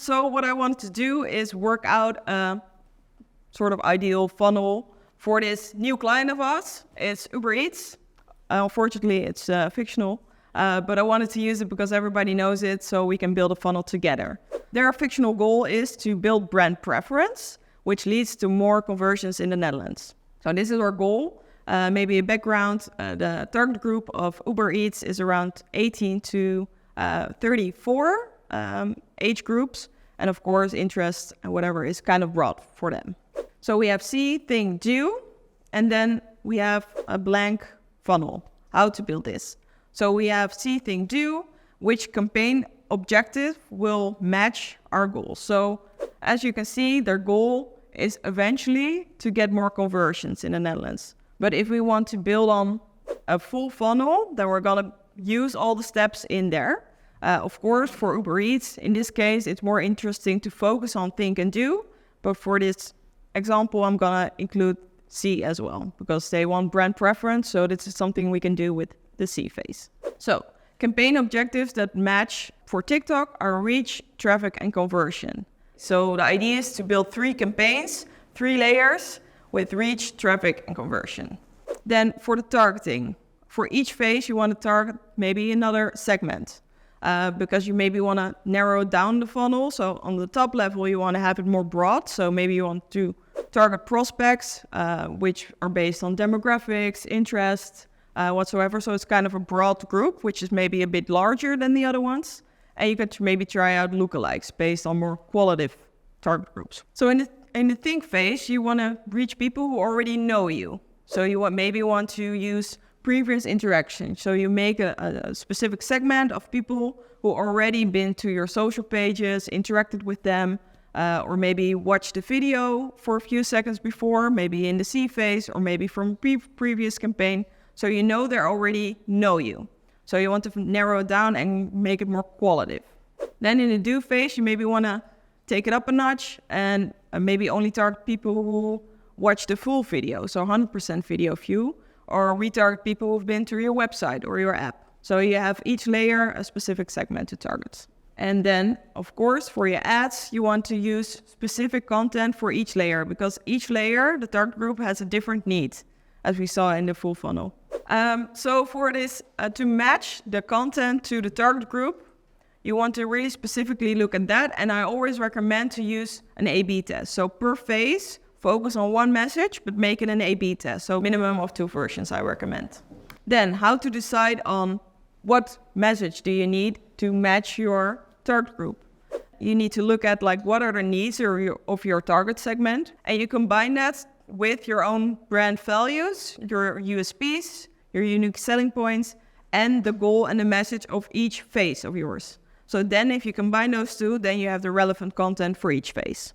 So what I want to do is work out a sort of ideal funnel for this new client of us. It's Uber Eats. Unfortunately, it's fictional, but I wanted to use it because everybody knows it, so we can build a funnel together. Their fictional goal is to build brand preference, which leads to more conversions in the Netherlands. So this is our goal. Maybe a background, the target group of Uber Eats is around 18 to 34 age groups. And of course, interest and whatever is kind of broad for them. So we have see, think, do, and then we have a blank funnel, how to build this. So we have see, think, do, which campaign objective will match our goal. So as you can see, their goal is eventually to get more conversions in the Netherlands. But if we want to build on a full funnel, then we're gonna use all the steps in there. Of course, for Uber Eats, in this case, it's more interesting to focus on think and do. But for this example, I'm gonna include see as well, because they want brand preference. So this is something we can do with the see phase. So campaign objectives that match for TikTok are reach, traffic, and conversion. So the idea is to build 3 campaigns, 3 layers with reach, traffic, and conversion. Then for the targeting, for each phase, you want to target maybe another segment. Because you maybe want to narrow down the funnel. So on the top level, you want to have it more broad. So maybe you want to target prospects, which are based on demographics, interest, whatsoever. So it's kind of a broad group, which is maybe a bit larger than the other ones. And you could maybe try out lookalikes based on more qualitative target groups. So in the think phase, you want to reach people who already know you. So you maybe want to use previous interaction. So you make a specific segment of people who already been to your social pages, interacted with them, or maybe watched the video for a few seconds before, maybe in the see phase, or maybe from previous campaign. So you know they already know you. So you want to narrow it down and make it more qualitative. Then in the do phase, you maybe want to take it up a notch and maybe only target people who watch the full video, so 100% video view, or retarget people who've been to your website or your app. So you have each layer a specific segment to target. And then, of course, for your ads, you want to use specific content for each layer, because each layer, the target group, has a different need, as we saw in the full funnel. So for this, to match the content to the target group, you want to really specifically look at that. And I always recommend to use an A/B test. So per phase, focus on one message, but make it an A/B test. So minimum of 2 versions, I recommend. Then how to decide on what message do you need to match your target group. You need to look at like what are the needs of your target segment, and you combine that with your own brand values, your USPs, your unique selling points, and the goal and the message of each phase of yours. So then if you combine those two, then you have the relevant content for each phase.